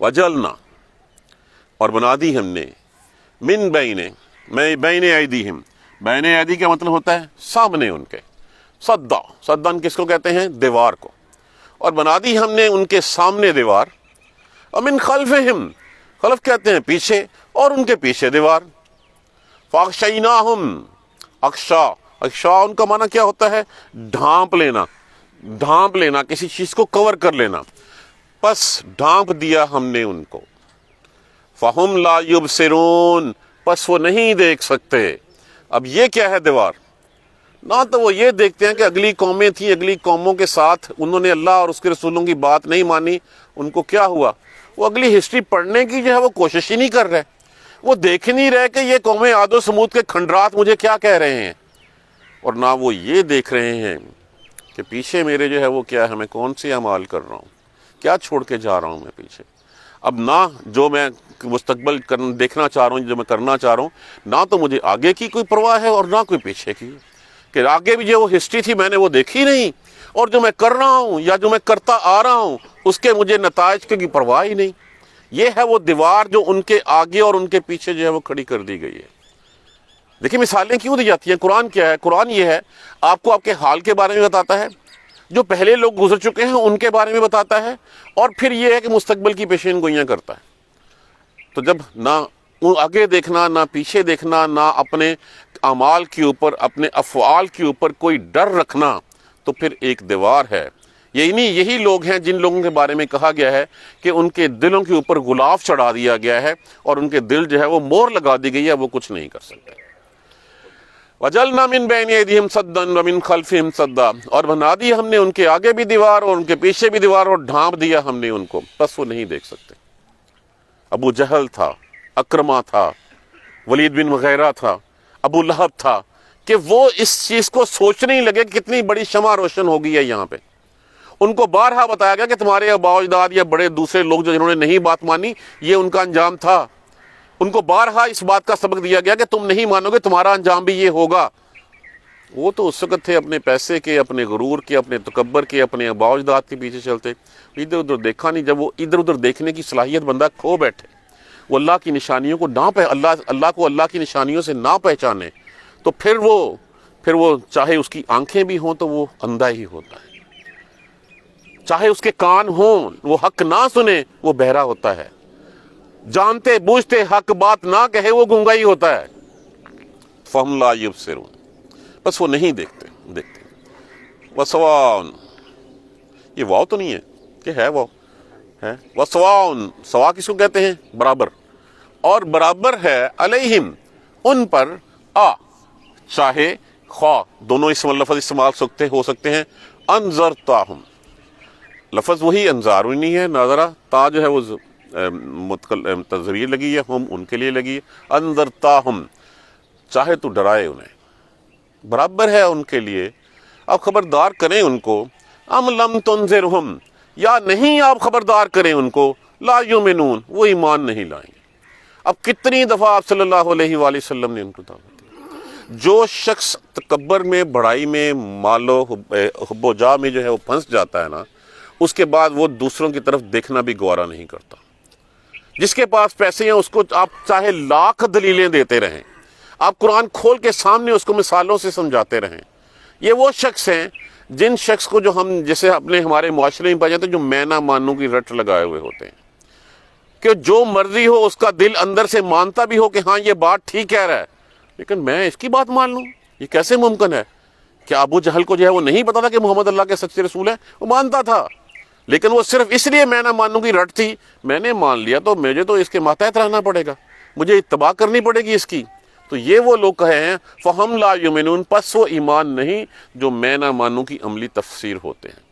وجلنا اور بنا دی ہم نے من بین ایدیہم، بین ایدی کا مطلب ہوتا ہے سامنے ان کے، صدن کس کو کہتے ہیں؟ دیوار کو، اور بنا دی ہم نے ان کے سامنے دیوار، اور من خلفہم، خلف کہتے ہیں پیچھے، اور ان کے پیچھے دیوار، فاغشیناہم، اغشا ان کا معنی کیا ہوتا ہے؟ ڈھانپ لینا، کسی چیز کو کور کر لینا، پس ڈھانپ دیا ہم نے ان کو، فہم لا یبصرون، پس وہ نہیں دیکھ سکتے۔ اب یہ کیا ہے دیوار؟ نہ تو وہ یہ دیکھتے ہیں کہ اگلی قومیں تھیں، اگلی قوموں کے ساتھ انہوں نے اللہ اور اس کے رسولوں کی بات نہیں مانی، ان کو کیا ہوا؟ وہ اگلی ہسٹری پڑھنے کی جو ہے وہ کوشش ہی نہیں کر رہے، وہ دیکھ نہیں رہے کہ یہ قومیں عاد و سمود کے کھنڈرات مجھے کیا کہہ رہے ہیں، اور نہ وہ یہ دیکھ رہے ہیں کہ پیچھے میرے جو ہے وہ کیا ہے، میں کون سے اعمال کر رہا ہوں، کیا چھوڑ کے جا رہا ہوں میں پیچھے۔ اب نہ جو میں مستقبل دیکھنا چاہ رہا ہوں، جو میں کرنا چاہ رہا ہوں، نہ تو مجھے آگے کی کوئی پرواہ ہے اور نہ کوئی پیچھے کی، کہ آگے بھی جو وہ ہسٹری تھی میں نے وہ دیکھی نہیں، اور جو میں کر رہا ہوں یا جو میں کرتا آ رہا ہوں اس کے مجھے نتائج کی پرواہ ہی نہیں۔ یہ ہے وہ دیوار جو ان کے آگے اور ان کے پیچھے جو ہے وہ کھڑی کر دی گئی ہے۔ دیکھیں مثالیں کیوں دی جاتی ہیں؟ قرآن کیا ہے؟ قرآن یہ ہے آپ کو آپ کے حال کے بارے میں بتاتا ہے، جو پہلے لوگ گزر چکے ہیں ان کے بارے میں بتاتا ہے، اور پھر یہ ہے کہ مستقبل کی پیشین گوئیاں کرتا ہے۔ تو جب نہ آگے دیکھنا، نہ پیچھے دیکھنا، نہ اپنے اعمال کے اوپر، اپنے افعال کے اوپر کوئی ڈر رکھنا، تو پھر ایک دیوار ہے۔ یہی لوگ ہیں جن لوگوں کے بارے میں کہا گیا ہے کہ ان کے دلوں کے اوپر غلاف چڑھا دیا گیا ہے، اور ان کے دل جو ہے وہ مور لگا دی گئی ہے، وہ کچھ نہیں کر سکتے۔ وَجَلْنَا مِن بَيْنِ أَيْدِيهِمْ سَدًّا وَمِن خَلْفِهِمْ سَدًّا، اور بنا دی ہم نے ان کے آگے بھی دیوار اور ان کے پیچھے بھی دیوار، اور ڈھانپ دیا ہم نے ان کو، بس وہ نہیں دیکھ سکتے۔ ابو جہل تھا، اکرمہ تھا، ولید بن مغیرہ تھا، ابو لہب تھا، کہ وہ اس چیز کو سوچنے ہی لگے کہ کتنی بڑی شمع روشن ہو گئی ہے یہاں پہ۔ ان کو بارہا بتایا گیا کہ تمہارے آباء و اجداد یا بڑے دوسرے لوگ جو جنہوں نے نہیں بات مانی، یہ ان کا انجام تھا۔ ان کو بارہا اس بات کا سبق دیا گیا کہ تم نہیں مانو گے، تمہارا انجام بھی یہ ہوگا۔ وہ تو اس وقت تھے اپنے پیسے کے، اپنے غرور کے، اپنے تکبر کے، اپنے آباء و اجداد کے پیچھے چلتے، ادھر ادھر دیکھا نہیں۔ جب وہ ادھر ادھر دیکھنے کی صلاحیت بندہ کھو بیٹھے، وہ اللہ کی نشانیوں کو اللہ کو اللہ کی نشانیوں سے نہ پہچانے، تو پھر وہ چاہے اس کی آنکھیں بھی ہوں تو وہ اندھا ہی ہوتا ہے، چاہے اس کے کان ہوں وہ حق نہ سنے وہ بہرا ہوتا ہے، جانتے بوجھتے حق بات نہ کہے وہ گنگا ہی ہوتا ہے۔ فَهُمْ لَا يُبْصِرُونَ، بس وہ نہیں دیکھتے۔ وَسَوَاءٌ، یہ واو تو نہیں ہے کہ ہے واو ہے، وَسَوَاءٌ، سوا کس کو کہتے ہیں؟ برابر، اور برابر ہے علیہم، ان پر، چاہے خواہ دونوں اسم لفظ استعمال ہو سکتے ہیں، انذرتاہم، لفظ وہی انذارونی ہے، ناظرہ تا جو ہے وہ تذریر لگی ہے، ہم ان کے لیے لگی ہے، انذرتاہم، چاہے تو ڈرائے انہیں، برابر ہے ان کے لیے، آپ خبردار کریں ان کو، ام لم تنذرہم، یا نہیں آپ خبردار کریں ان کو، لا یؤمنون، وہ ایمان نہیں لائیں گے۔ اب کتنی دفعہ آپ صلی اللہ علیہ وآلہ وسلم نے ان کو دعوت دی۔ جو شخص تکبر میں، بڑائی میں، مال و حب و جاہ میں جو ہے وہ پھنس جاتا ہے نا، اس کے بعد وہ دوسروں کی طرف دیکھنا بھی گوارا نہیں کرتا۔ جس کے پاس پیسے ہیں اس کو آپ چاہے لاکھ دلیلیں دیتے رہیں، آپ قرآن کھول کے سامنے اس کو مثالوں سے سمجھاتے رہیں۔ یہ وہ شخص ہیں جن شخص کو جو ہم جیسے ہمارے معاشرے میں پائے جاتے ہیں، جو میں نہ مانوں کی رٹ لگائے ہوئے ہوتے ہیں، کہ جو مرضی ہو اس کا دل اندر سے مانتا بھی ہو کہ ہاں یہ بات ٹھیک کہہ رہا ہے، لیکن میں اس کی بات مان لوں، یہ کیسے ممکن ہے؟ کیا ابو جہل کو جو ہے وہ نہیں پتا تھا کہ محمد اللہ کے سچے رسول ہیں؟ وہ مانتا تھا، لیکن وہ صرف اس لیے میں نہ مانوں کی رٹ تھی، میں نے مان لیا تو مجھے تو اس کے ماتحت رہنا پڑے گا، مجھے اتباع کرنی پڑے گی اس کی۔ تو یہ وہ لوگ کہے ہیں فَهُمْ لَا يُؤْمِنُونَ، پس وہ ایمان نہیں جو میں نہ مانوں کی عملی تفسیر ہوتے ہیں،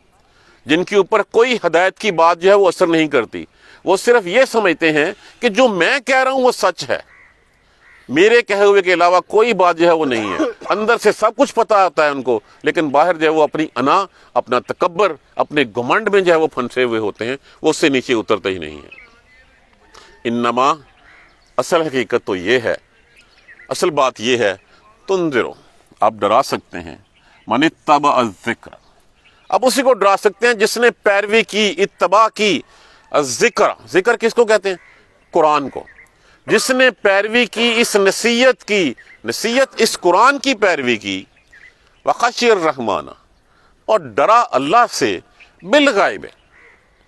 جن کے اوپر کوئی ہدایت کی بات جو ہے وہ اثر نہیں کرتی، وہ صرف یہ سمجھتے ہیں کہ جو میں کہہ رہا ہوں وہ سچ ہے، میرے کہے ہوئے کے علاوہ کوئی بات جو ہے وہ نہیں ہے۔ اندر سے سب کچھ پتا ہوتا ہے ان کو، لیکن باہر جو ہے وہ اپنی انا، اپنا تکبر، اپنے گھمنڈ میں جو ہے وہ پھنسے ہوئے ہوتے ہیں، وہ اس سے نیچے اترتے ہی نہیں ہیں۔ انما، اصل حقیقت تو یہ ہے، اصل بات یہ ہے، تنذرو، آپ ڈرا سکتے ہیں، من اتبع الذکر، آپ اسی کو ڈرا سکتے ہیں جس نے پیروی کی، اتباع کی، الذکر، ذکر کس کو کہتے ہیں؟ قرآن کو. جس نے پیروی کی اس نصیحت کی، نصیحت اس قرآن کی پیروی کی، وخشی الرحمن، اور ڈرا اللہ سے، بالغیب،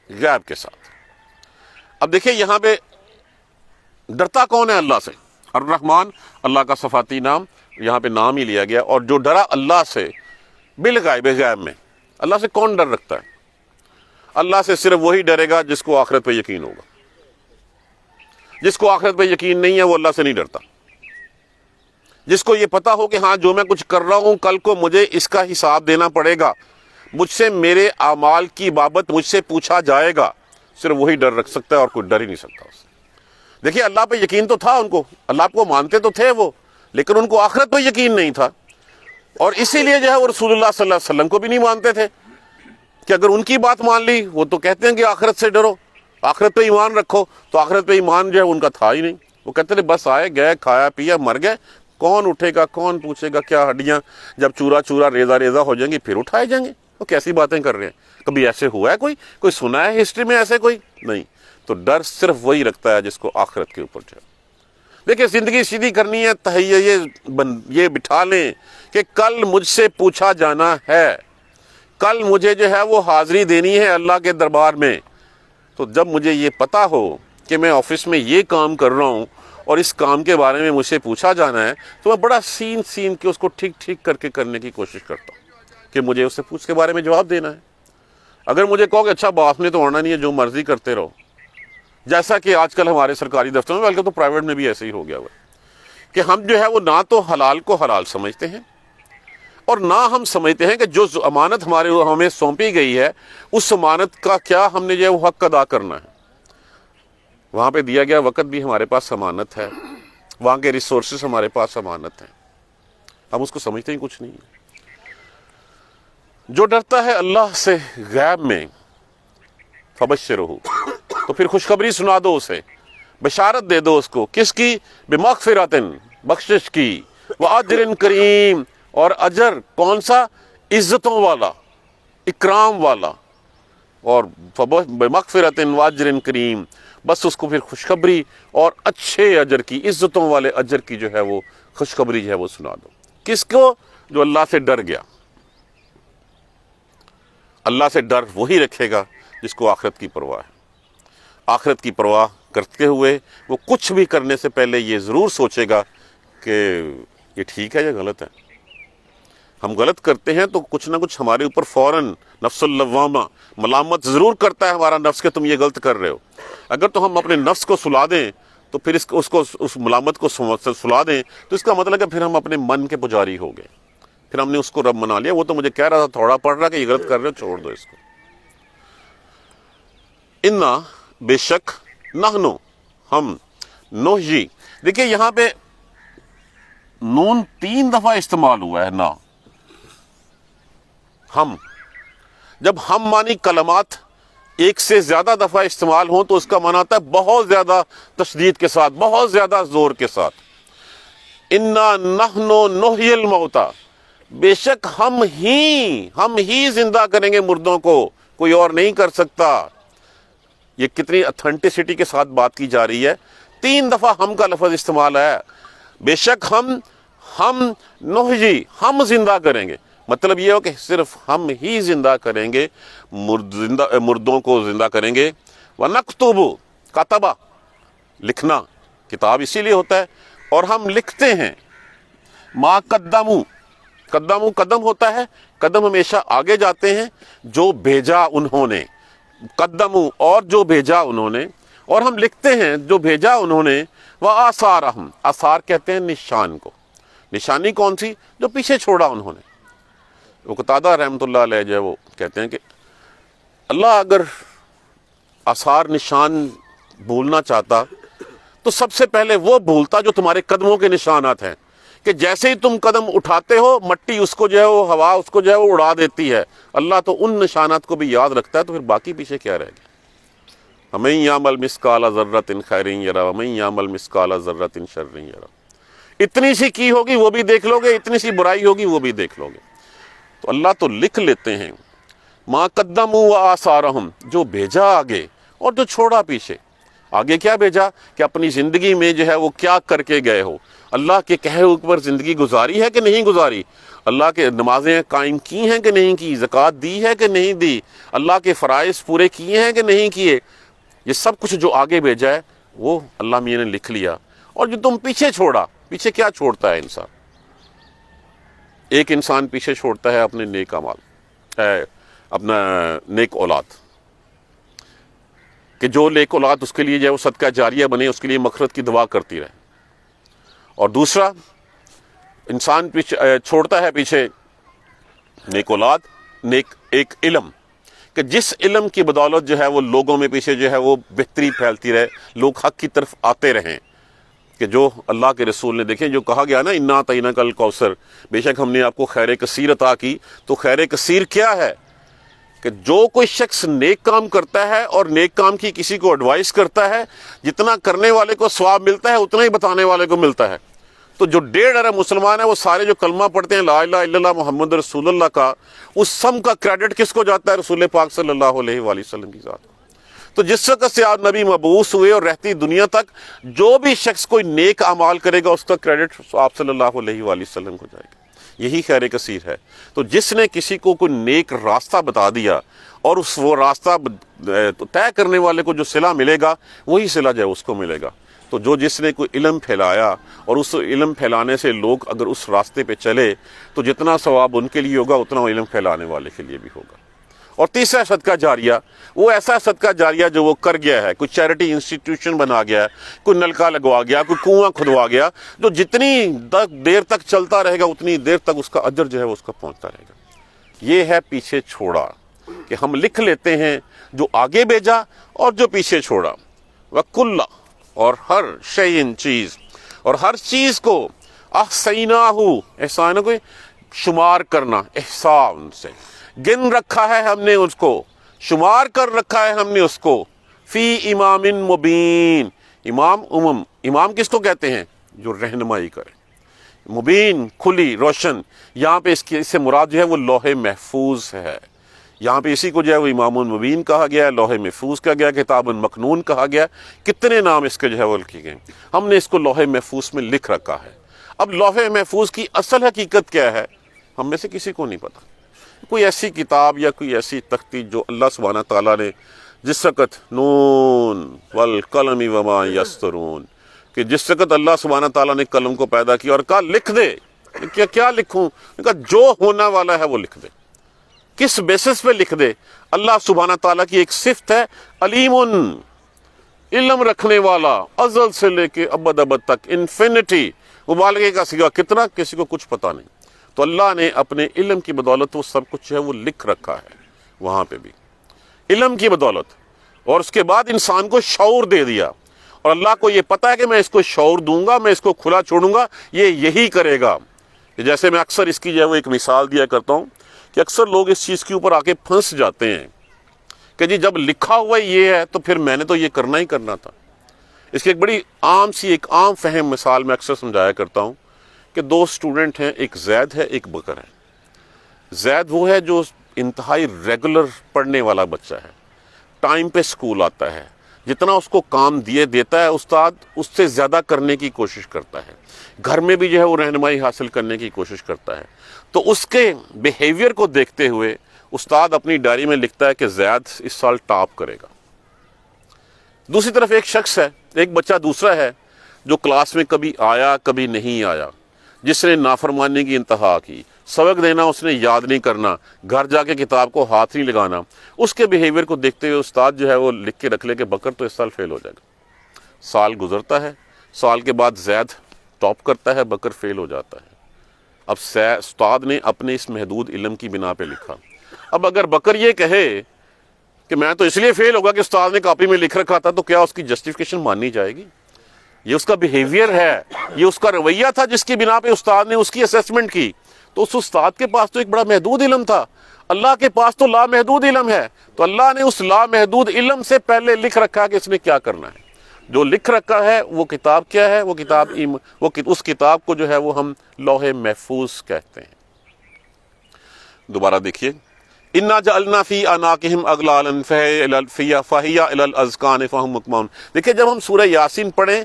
غیب کے ساتھ. اب دیکھیں یہاں پہ ڈرتا کون ہے اللہ سے؟ الرحمن اللہ کا صفاتی نام، یہاں پہ نام ہی لیا گیا. اور جو ڈرا اللہ سے بالغیب، غیب میں. اللہ سے کون ڈر رکھتا ہے؟ اللہ سے صرف وہی ڈرے گا جس کو آخرت پہ یقین ہوگا. جس کو آخرت پہ یقین نہیں ہے وہ اللہ سے نہیں ڈرتا. جس کو یہ پتا ہو کہ ہاں جو میں کچھ کر رہا ہوں کل کو مجھے اس کا حساب دینا پڑے گا، مجھ سے میرے اعمال کی بابت مجھ سے پوچھا جائے گا، صرف وہی ڈر رکھ سکتا ہے اور کوئی ڈر ہی نہیں سکتا اس سے. دیکھیے اللہ پہ یقین تو تھا ان کو، اللہ کو مانتے تو تھے وہ، لیکن ان کو آخرت پہ یقین نہیں تھا. اور اسی لیے جو ہے وہ رسول اللہ صلی اللہ علیہ وسلم کو بھی نہیں مانتے تھے کہ اگر ان کی بات مان لی، وہ تو کہتے ہیں کہ آخرت سے ڈرو، آخرت پہ ایمان رکھو، تو آخرت پہ ایمان جو ہے ان کا تھا ہی نہیں. وہ کہتے تھے بس آئے گئے، کھایا پیا، مر گئے، کون اٹھے گا، کون پوچھے گا، کیا ہڈیاں جب چورا چورا ریزہ ریزہ ہو جائیں گی پھر اٹھائے جائیں گے. وہ کیسی باتیں کر رہے ہیں؟ کبھی ایسے ہوا ہے کوئی سنا ہے ہسٹری میں ایسے کوئی نہیں. تو ڈر صرف وہی رکھتا ہے جس کو آخرت کے اوپر جو ہے. دیکھیں زندگی سیدھی کرنی ہے، تہیہ یہ بٹھا لیں کہ کل مجھ سے پوچھا جانا ہے، کل مجھے جو ہے وہ حاضری دینی ہے اللہ کے دربار میں. تو جب مجھے یہ پتا ہو کہ میں آفس میں یہ کام کر رہا ہوں اور اس کام کے بارے میں مجھ سے پوچھا جانا ہے، تو میں بڑا سین کے اس کو ٹھیک کر کے کرنے کی کوشش کرتا ہوں کہ مجھے اس سے پوچھ کے بارے میں جواب دینا ہے. اگر مجھے کہو کہ اچھا باس نے تو ہونا نہیں ہے، جو مرضی کرتے رہو، جیسا کہ آج کل ہمارے سرکاری دفتروں میں، بلکہ تو پرائیویٹ میں بھی ایسے ہی ہو گیا ہوا کہ ہم جو ہے وہ نہ تو حلال کو حلال سمجھتے ہیں، اور نہ ہم سمجھتے ہیں کہ جو امانت ہمیں سونپی گئی ہے اس امانت کا کیا ہم نے جو ہے وہ حق ادا کرنا ہے. وہاں پہ دیا گیا وقت بھی ہمارے پاس امانت ہے، وہاں کے ریسورسز ہمارے پاس امانت ہیں، ہم اس کو سمجھتے ہی کچھ نہیں ہے. جو ڈرتا ہے اللہ سے غیب میں، فبشرہ، تو پھر خوشخبری سنا دو اسے، بشارت دے دو اس کو. کس کی؟ بمغفرۃ، بخشش کی، واجر کریم، اور اجر کون سا؟ عزتوں والا، اکرام والا. اور بمغفرۃ واجر کریم، بس اس کو پھر خوشخبری اور اچھے اجر کی، عزتوں والے اجر کی جو ہے وہ خوشخبری جو ہے وہ سنا دو. کس کو؟ جو اللہ سے ڈر گیا. اللہ سے ڈر وہی رکھے گا جس کو آخرت کی پرواہ ہے. آخرت کی پرواہ کرتے ہوئے وہ کچھ بھی کرنے سے پہلے یہ ضرور سوچے گا کہ یہ ٹھیک ہے یا غلط ہے. ہم غلط کرتے ہیں تو کچھ نہ کچھ ہمارے اوپر فوراً نفس اللوامہ ملامت ضرور کرتا ہے ہمارا نفس کہ تم یہ غلط کر رہے ہو. اگر تو ہم اپنے نفس کو سلا دیں تو پھر اس ملامت کو سلا دیں تو اس کا مطلب ہے پھر ہم اپنے من کے پجاری ہو گئے، پھر ہم نے اس کو رب منا لیا. وہ تو مجھے کہہ رہا تھا تھوڑا پڑھ رہا کہ یہ غلط کر رہے ہو، چھوڑ دو اس کو. انا، بے شک، نحنو، ہم، نحیی. دیکھیں یہاں پہ نون 3 دفعہ استعمال ہوا ہے. نا، ہم، جب ہم معنی کلمات ایک سے زیادہ دفعہ استعمال ہوں تو اس کا معنی آتا ہے بہت زیادہ تشدید کے ساتھ، بہت زیادہ زور کے ساتھ. انا نحن نحیی الموتى، بے شک ہم ہی زندہ کریں گے مردوں کو، کوئی اور نہیں کر سکتا. یہ کتنی اتھینٹسٹی کے ساتھ بات کی جا رہی ہے. 3 دفعہ ہم کا لفظ استعمال ہے. بے شک ہم نحیی، ہم زندہ کریں گے. مطلب یہ ہو کہ صرف ہم ہی زندہ کریں گے، مردوں کو زندہ کریں گے. وَنَكْتُبُ، کاتبہ، لکھنا، کتاب اسی لیے ہوتا ہے. اور ہم لکھتے ہیں ما قدموا، قدم ہوتا ہے، قدم ہمیشہ آگے جاتے ہیں، جو بھیجا انہوں نے. قدموا، اور جو بھیجا انہوں نے. اور ہم لکھتے ہیں جو بھیجا انہوں نے. وآثارہم، آثار کہتے ہیں نشان کو. نشانی کون سی؟ جو پیچھے چھوڑا انہوں نے. وہ قتادہ رحمۃ اللہ علیہ جو ہے وہ کہتے ہیں کہ اللہ اگر آثار نشان بھولنا چاہتا تو سب سے پہلے وہ بھولتا جو تمہارے قدموں کے نشانات ہیں، کہ جیسے ہی تم قدم اٹھاتے ہو مٹی اس کو جو ہے وہ ہوا اس کو جو ہے وہ اڑا دیتی ہے. اللہ تو ان نشانات کو بھی یاد رکھتا ہے، تو پھر باقی پیچھے کیا رہ گیا. وَمَن يَعْمَلْ مِثْقَالَ ذَرَّةٍ خَيْرٍ يَرَهُ وَمَن يَعْمَلْ مِثْقَالَ ذَرَّةٍ شَرٍّ يَرَهُ. اتنی سی کی ہوگی وہ بھی دیکھ لو گے، اتنی سی برائی ہوگی وہ بھی دیکھ لو گے. تو اللہ تو لکھ لیتے ہیں. ما قدموا وآثارہم، جو بھیجا آگے اور جو چھوڑا پیچھے. آگے کیا بھیجا کہ اپنی زندگی میں جو ہے وہ کیا کر کے گئے ہو, اللہ کے کہے اوپر زندگی گزاری ہے کہ نہیں گزاری, اللہ کے نمازیں قائم کی ہیں کہ نہیں کی, زکوٰۃ دی ہے کہ نہیں دی, اللہ کے فرائض پورے کیے ہیں کہ نہیں کیے. یہ سب کچھ جو آگے بھیجا ہے وہ اللہ میاں نے لکھ لیا. اور جو تم پیچھے چھوڑا, پیچھے کیا چھوڑتا ہے انسان؟ ایک انسان پیچھے چھوڑتا ہے اپنے نیک اعمال, اپنا نیک اولاد, کہ جو نیک اولاد اس کے لیے جو ہے وہ صدقہ جاریہ بنے, اس کے لیے مغفرت کی دعا کرتی رہے. اور دوسرا انسان چھوڑتا ہے پیچھے نیک اولاد, نیک ایک علم, کہ جس علم کی بدولت جو ہے وہ لوگوں میں پیچھے جو ہے وہ بہتری پھیلتی رہے, لوگ حق کی طرف آتے رہیں. کہ جو اللہ کے رسول نے, دیکھیں جو کہا گیا نا انا اعطیناک الکوثر, بے شک ہم نے آپ کو خیر کثیر عطا کی. تو خیر کثیر کیا ہے؟ کہ جو کوئی شخص نیک کام کرتا ہے اور نیک کام کی کسی کو ایڈوائس کرتا ہے, جتنا کرنے والے کو ثواب ملتا ہے اتنا ہی بتانے والے کو ملتا ہے. تو جو 1.5 ارب مسلمان ہیں وہ سارے جو کلمہ پڑھتے ہیں لا الہ الا اللہ محمد رسول اللہ کا, اس سم کا کریڈٹ کس کو جاتا ہے؟ رسول پاک صلی اللہ علیہ وآلہ وسلم کی ذات کو. تو جس وقت سے آپ نبی مبعوث ہوئے اور رہتی دنیا تک جو بھی شخص کوئی نیک اعمال کرے گا اس کا کریڈٹ آپ صلی اللہ علیہ وآلہ وسلم کو جائے گا. یہی خیر کثیر ہے. تو جس نے کسی کو کوئی نیک راستہ بتا دیا اور وہ راستہ طے کرنے والے کو جو صلہ ملے گا وہی صلہ جو ہے اس کو ملے گا. تو جس نے کوئی علم پھیلایا اور اس علم پھیلانے سے لوگ اگر اس راستے پہ چلے تو جتنا ثواب ان کے لیے ہوگا اتنا علم پھیلانے والے کے لیے بھی ہوگا. اور تیسرا صدقہ جاریہ, وہ ایسا صدقہ جاریہ جو وہ کر گیا ہے, کوئی چیریٹی انسٹیٹیوشن بنا گیا ہے, کوئی نلکا لگوا گیا, کوئی کنواں کھدوا گیا, جو جتنی دیر تک چلتا رہے گا اتنی دیر تک اس کا اجر جو ہے اس کا پہنچتا رہے گا. یہ ہے پیچھے چھوڑا, کہ ہم لکھ لیتے ہیں جو آگے بھیجا اور جو پیچھے چھوڑا. وَكُلَّ, اور ہر شیئن چیز, اور ہر چیز کو احصیناہ, احسان کو شمار کرنا, احسان سے گن رکھا ہے ہم نے اس کو, شمار کر رکھا ہے ہم نے اس کو, فی امام مبین. امام کس کو کہتے ہیں؟ جو رہنمائی کرے, مبین کھلی روشن. یہاں پہ اس سے مراد جو ہے وہ لوح محفوظ ہے. یہاں پہ اسی کو جو ہے وہ امام المبین کہا گیا ہے, لوح محفوظ کہا گیا, کتاب مکنون کہا گیا. کتنے نام اس کے جو ہے وہ لکھے گئے, ہم نے اس کو لوح محفوظ میں لکھ رکھا ہے. اب لوح محفوظ کی اصل حقیقت کیا ہے ہم میں سے کسی کو نہیں پتا. کوئی ایسی کتاب یا کوئی ایسی تختی جو اللہ سبحانہ تعالیٰ نے جس وقت نون والقلم وما یسطرون, کہ جس وقت اللہ سبحانہ تعالیٰ نے قلم کو پیدا کیا اور کہا لکھ دے, کیا لکھوں؟ کہا جو ہونا والا ہے وہ لکھ دے. کس بیسس پہ لکھ دے؟ اللہ سبحانہ تعالیٰ کی ایک صفت ہے علیم, علم رکھنے والا, ازل سے لے کے ابد تک, انفینٹی, مبالغے کا صیغہ, کتنا کسی کو کچھ پتا نہیں. تو اللہ نے اپنے علم کی بدولت وہ سب کچھ ہے وہ لکھ رکھا ہے وہاں پہ بھی, علم کی بدولت. اور اس کے بعد انسان کو شعور دے دیا, اور اللہ کو یہ پتا ہے کہ میں اس کو شعور دوں گا, میں اس کو کھلا چھوڑوں گا, یہ یہی کرے گا. جیسے میں اکثر اس کی جو ہے وہ ایک مثال دیا کرتا ہوں کہ اکثر لوگ اس چیز کے اوپر آ کے پھنس جاتے ہیں کہ جی جب لکھا ہوا یہ ہے تو پھر میں نے تو یہ کرنا ہی کرنا تھا. اس کی ایک بڑی ایک عام فہم مثال میں اکثر سمجھایا کرتا ہوں کہ 2 اسٹوڈنٹ ہیں, ایک زید ہے ایک بکر ہے. زید وہ ہے جو انتہائی ریگولر پڑھنے والا بچہ ہے, ٹائم پہ سکول آتا ہے, جتنا اس کو کام دیتا ہے استاد اس سے زیادہ کرنے کی کوشش کرتا ہے, گھر میں بھی جو ہے وہ رہنمائی حاصل کرنے کی کوشش کرتا ہے. تو اس کے بیہیویئر کو دیکھتے ہوئے استاد اپنی ڈائری میں لکھتا ہے کہ زید اس سال ٹاپ کرے گا. دوسری طرف ایک شخص ہے, ایک بچہ دوسرا ہے جو کلاس میں کبھی آیا کبھی نہیں آیا, جس نے نافرمانی کی انتہا کی, سبق دینا اس نے یاد نہیں کرنا, گھر جا کے کتاب کو ہاتھ نہیں لگانا. اس کے بیہیویئر کو دیکھتے ہوئے استاد جو ہے وہ لکھ کے رکھ لے کہ بکر تو اس سال فیل ہو جائے گا. سال گزرتا ہے, سال کے بعد زید ٹاپ کرتا ہے, بکر فیل ہو جاتا ہے. اب استاد نے اپنے اس محدود علم کی بنا پہ لکھا. اب اگر بکر یہ کہے کہ میں تو اس لیے فیل ہوگا کہ استاد نے کاپی میں لکھ رکھا تھا, تو کیا اس کی جسٹیفیکیشن ماننی جائے گی؟ یہ اس کا بیہیویئر ہے, یہ اس کا رویہ تھا جس کی بنا پہ استاد نے اس کی اسیسمنٹ کی. تو اس استاد کے پاس تو ایک بڑا محدود علم تھا, اللہ کے پاس تو لامحدود علم ہے. تو اللہ نے اس لامحدود علم سے پہلے لکھ رکھا ہے کہ اس نے کیا کرنا ہے. جو لکھ رکھا ہے وہ کتاب کیا ہے؟ وہ کتاب اس کتاب کو جو ہے وہ ہم لوح محفوظ کہتے ہیں. دوبارہ دیکھیے, انا جعلنا فی اناقہم اغلالا فہی الی الاذقان فہم مقمحون۔ دیکھیں جب ہم سورہ یاسین پڑھیں،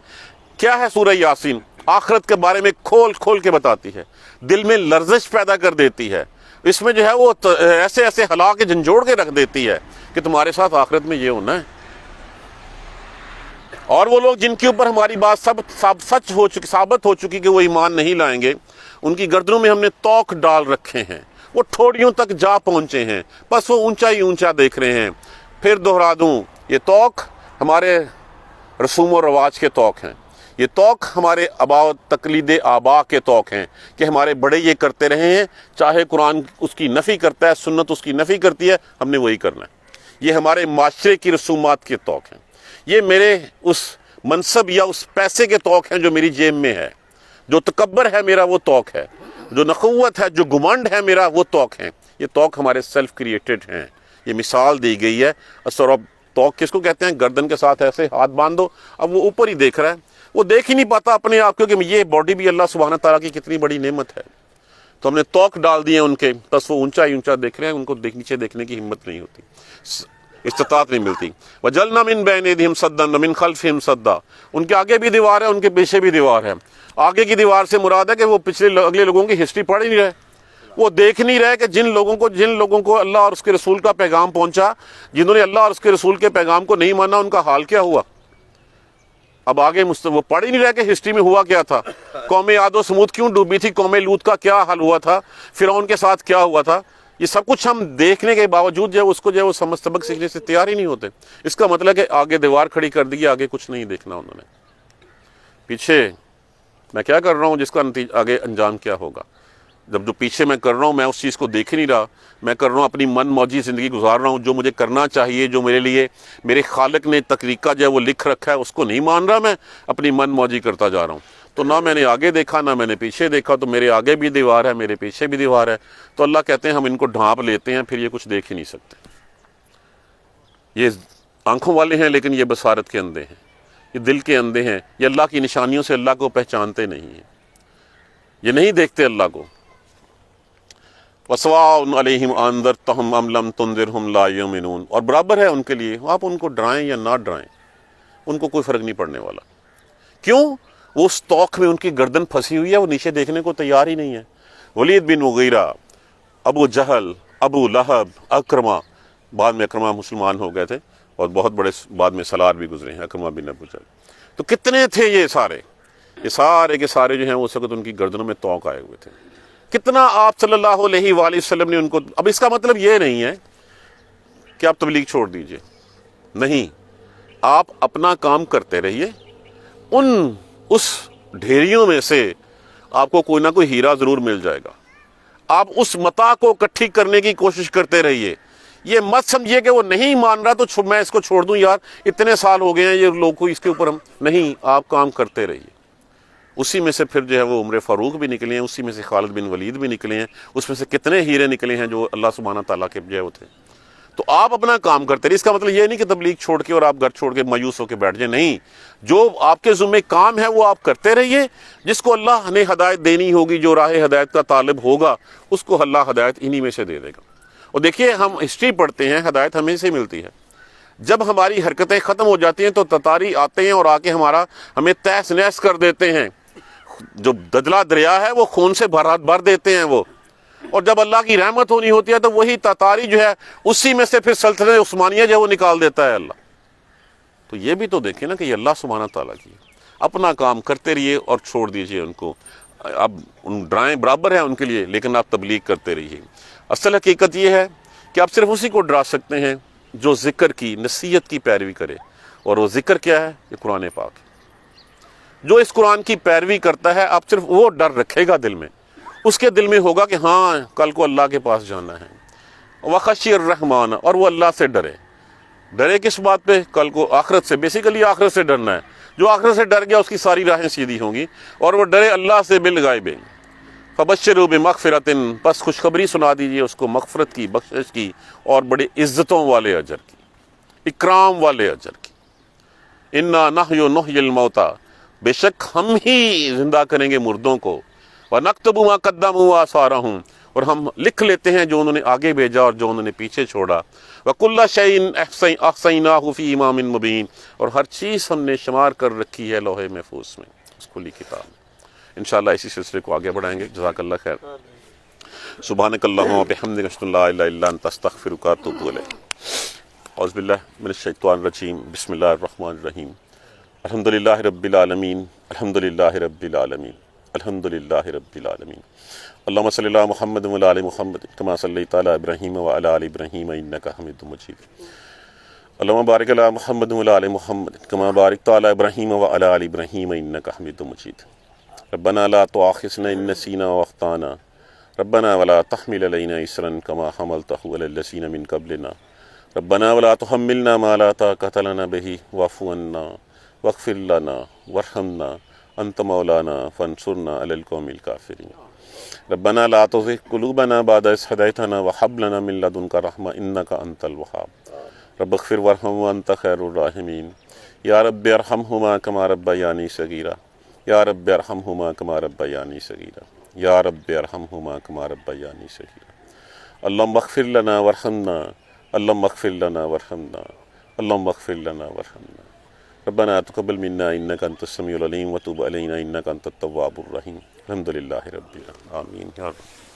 کیا ہے سورہ یاسین؟ آخرت کے بارے میں کھول کھول کے بتاتی ہے، دل میں لرزش پیدا کر دیتی ہے، اس میں جو ہے وہ ایسے ایسے ہلا کے جھنجھوڑ کے رکھ دیتی ہے کہ تمہارے ساتھ آخرت میں یہ ہونا ہے۔ اور وہ لوگ جن کے اوپر ہماری بات سچ ہو چکی، ثابت ہو چکی کہ وہ ایمان نہیں لائیں گے، ان کی گردنوں میں ہم نے توق ڈال رکھے ہیں، وہ ٹھوڑیوں تک جا پہنچے ہیں، بس وہ اونچا ہی اونچا دیکھ رہے ہیں۔ پھر دہرا دوں، یہ توق ہمارے رسوم و رواج کے توق ہیں، یہ توق ہمارے آبا و تقلید آبا کے توق ہیں کہ ہمارے بڑے یہ کرتے رہے ہیں، چاہے قرآن اس کی نفی کرتا ہے، سنت اس کی نفی کرتی ہے، ہم نے وہی کرنا ہے۔ یہ ہمارے معاشرے کی رسومات کے توق ہیں، یہ میرے اس منصب یا اس پیسے کے توق ہیں جو میری جیب میں ہے، جو تکبر ہے میرا وہ توق ہے، جو نخوت ہے، جو گمنڈ ہے میرا وہ توق ہیں۔ یہ توق ہمارے سیلف کریٹڈ ہیں، یہ مثال دی گئی ہے۔ اثر اب توق کس کو کہتے ہیں؟ گردن کے ساتھ ایسے ہاتھ باندھو، اب وہ اوپر ہی دیکھ رہا ہے، وہ دیکھ ہی نہیں پاتا اپنے آپ کو کہ یہ باڈی بھی اللہ سبحانہ تعالیٰ کی کتنی بڑی نعمت ہے۔ تو ہم نے توق ڈال دیے ان کے، بس وہ اونچا ہی اونچا دیکھ رہے ہیں، ان کو نیچے دیکھنے کی ہمت نہیں ہوتی، استطاعت نہیں ملتی۔ وَجَعَلْنَا مِن بَيْنِ أَيْدِيهِمْ سَدًّا وَمِن خَلْفِهِمْ سَدًّا، ان کے آگے بھی دیوار ہے، ان کے پیچھے بھی دیوار ہے۔ آگے کی دیوار سے مراد ہے کہ وہ پچھلے اگلے لوگوں کی ہسٹری پڑھ ہی نہیں رہے، وہ دیکھ نہیں رہے کہ جن لوگوں کو اللہ اور اس کے رسول کا پیغام پہنچا، جنہوں نے اللہ اور اس کے رسول کے پیغام کو نہیں مانا، ان کا حال کیا ہوا۔ اب آگے وہ پڑھ ہی نہیں رہے کہ ہسٹری میں ہوا کیا تھا، قوم عاد و سمود کیوں ڈوبی تھی، قوم لوط کا کیا حال ہوا تھا، فرعون کے ساتھ کیا ہوا تھا۔ یہ سب کچھ ہم دیکھنے کے باوجود جو ہے اس کو جو ہے وہ سبق سیکھنے سے تیار ہی نہیں ہوتے۔ اس کا مطلب ہے کہ آگے دیوار کھڑی کر دی، آگے کچھ نہیں دیکھنا انہوں نے، پیچھے میں کیا کر رہا ہوں، جس کا نتیجہ آگے انجام کیا ہوگا۔ جب جو پیچھے میں کر رہا ہوں میں اس چیز کو دیکھ نہیں رہا، میں کر رہا ہوں اپنی من موجی زندگی گزار رہا ہوں، جو مجھے کرنا چاہیے، جو میرے لیے میرے خالق نے طریقہ جو ہے وہ لکھ رکھا ہے اس کو نہیں مان رہا، میں اپنی من موجی کرتا جا رہا ہوں۔ تو نہ میں نے آگے دیکھا نہ میں نے پیچھے دیکھا، تو میرے آگے بھی دیوار ہے، میرے پیچھے بھی دیوار ہے۔ تو اللہ کہتے ہیں ہم ان کو ڈھانپ لیتے ہیں، پھر یہ کچھ دیکھ ہی نہیں سکتے۔ یہ آنکھوں والے ہیں لیکن یہ بصارت کے اندھے ہیں، یہ دل کے اندھے ہیں، یہ اللہ کی نشانیوں سے اللہ کو پہچانتے نہیں ہیں، یہ نہیں دیکھتے اللہ کو۔ وَسَوَاءٌ عَلَيْهِمْ أَنذَرْتَهُمْ أَمْ لَمْ تُنذِرْهُمْ لَا يُؤْمِنُونَ، اور برابر ہے ان کے لیے آپ ان کو ڈرائیں یا نہ ڈرائیں، ان کو کوئی فرق نہیں پڑنے والا۔ کیوں؟ وہ اس توق میں ان کی گردن پھنسی ہوئی ہے، وہ نیچے دیکھنے کو تیار ہی نہیں ہے۔ ولید بن مغیرہ، ابو جہل، ابو لہب، اکرمہ، بعد میں اکرمہ مسلمان ہو گئے تھے اور بہت بڑے بعد میں سالار بھی گزرے ہیں، اکرمہ بن ابو جہل۔ تو کتنے تھے یہ سارے کے سارے جو ہیں اس وقت ان کی گردنوں میں توق آئے ہوئے تھے۔ کتنا آپ صلی اللہ علیہ وآلہ وسلم نے ان کو، اب اس کا مطلب یہ نہیں ہے کہ آپ تبلیغ چھوڑ دیجئے، نہیں، آپ اپنا کام کرتے رہیے، اس ڈھیریوں میں سے آپ کو کوئی نہ کوئی ہیرا ضرور مل جائے گا، آپ اس متاع کو اکٹھی کرنے کی کوشش کرتے رہیے۔ یہ مت سمجھیے کہ وہ نہیں مان رہا تو میں اس کو چھوڑ دوں، یار اتنے سال ہو گئے ہیں یہ لوگ کو اس کے اوپر، ہم نہیں، آپ کام کرتے رہیے۔ اسی میں سے پھر جو ہے وہ عمر فاروق بھی نکلے ہیں، اسی میں سے خالد بن ولید بھی نکلے ہیں، اس میں سے کتنے ہیرے نکلے ہیں جو اللہ سبحانہ تعالیٰ کے جو ہے وہ تھے۔ تو آپ اپنا کام کرتے رہیے، اس کا مطلب یہ نہیں کہ تبلیغ چھوڑ کے اور آپ گھر چھوڑ کے مایوس ہو کے بیٹھ جائیں، نہیں، جو آپ کے ذمہ کام ہے وہ آپ کرتے رہیے، جس کو اللہ نے ہدایت دینی ہوگی، جو راہ ہدایت کا طالب ہوگا اس کو اللہ ہدایت انہی میں سے دے دے گا۔ اور دیکھیے ہم ہسٹری پڑھتے ہیں، ہدایت ہمیں سے ملتی ہے، جب ہماری حرکتیں ختم ہو جاتی ہیں تو تتاری آتے ہیں اور آ کے ہمیں تہس نہس کر دیتے ہیں، جو دجلہ دریا ہے وہ خون سے بھر دیتے ہیں وہ، اور جب اللہ کی رحمت ہونی ہوتی ہے تو وہی تتاری جو ہے اسی میں سے پھر سلطنت عثمانیہ جو ہے وہ نکال دیتا ہے اللہ۔ تو یہ بھی تو دیکھیں نا کہ یہ اللہ سبحانہ تعالیٰ کی، اپنا کام کرتے رہیے اور چھوڑ دیجئے ان کو، اب ان ڈرائیں برابر ہیں ان کے لیے لیکن آپ تبلیغ کرتے رہیے۔ اصل حقیقت یہ ہے کہ آپ صرف اسی کو ڈرا سکتے ہیں جو ذکر کی، نصیحت کی پیروی کرے، اور وہ ذکر کیا ہے؟ یہ قرآن پاک ہے۔ جو اس قرآن کی پیروی کرتا ہے آپ صرف وہ ڈر رکھے گا دل میں، اس کے دل میں ہوگا کہ ہاں کل کو اللہ کے پاس جانا ہے، وَخَشِيَ الرَّحْمَٰنَ، اور وہ اللہ سے ڈرے کس بات پہ؟ کل کو آخرت سے، بیسیکلی آخرت سے ڈرنا ہے۔ جو آخرت سے ڈر گیا اس کی ساری راہیں سیدھی ہوں گی، اور وہ ڈرے اللہ سے بالغیب۔ فَبَشِّرْهُ بِمَغْفِرَةٍ، پس خوشخبری سنا دیجئے اس کو مغفرت کی، بخشش کی، اور بڑے عزتوں والے اجر کی، اکرام والے اجر کی۔ اِنَّا نَحْنُ نُحْيِي الْمَوْتَىٰ، بے شک ہم ہی زندہ کریں گے مردوں کو، وَنَكْتُبُ مَا قَدَّمُوا وَآثَارَهُمْ، اور ہم لکھ لیتے ہیں جو انہوں نے آگے بھیجا اور جو انہوں نے پیچھے چھوڑا. وَكُلَّ شَيْءٍ أَحْصَيْنَاهُ فِي إِمَامٍ مُبِينٍ، اور ہر چیز ہم نے شمار کر رکھی ہے لوح محفوظ میں، اس کھلی کتاب میں. انشاءاللہ اسی سلسلے کو آگے بڑھائیں گے. جزاک اللہ خیر. سبحانک اللہم وبحمدک اشہد ان لا الہ الا انت استغفرک واتوب الیک. اعوذ باللہ من الشیطان الرجیم. بسم اللہ الرحمن الرحیم. الحمدللہ رب العالمین، الحمدللہ رب العالمین، الحمدللہ رب العالمین. اللہم صلی علی محمد وعلی آل محمد کما صلیت علی ابراہیم وعلی آل ابراہیم انک حمید مجید. اللہم بارک علی محمد وعلی آل محمد کما بارکت علی ابراہیم وعلی آل ابراہیم انک حمید مجید. ربنا لا تؤاخذنا ان نسینا واخطانا ربنا ولا تحمل علينا إصرا كما حملته على الذين من قبلنا ربنا ولا تحملنا ما لا طاقة لنا به واعف عنا واغفر لنا وارحمنا أنت مولانا فانصرنا على القوم الكافرين. ربنا لا تزغ قلوبنا بعد إذ هديتنا وهب لنا من لدنك رحمة إنك أنت الوهاب. رب اغفر وارحم وأنت خير الراحمين. يا رب ارحمهما كما ربياني صغيرا. يا رب ارحمهما كما ربياني صغيرا. یا رب ارحمہما کما ربیانی صغیرا. اللہم اغفر لنا وارحمنا، اللہم اغفر لنا وارحمنا، اللہم اغفر لنا وارحمنا. ربنا تقبل منا انک انت السمیع العلیم وتب علینا انک انت التواب الرحیم. الحمدللہ رب العالمین. آمین یا رب.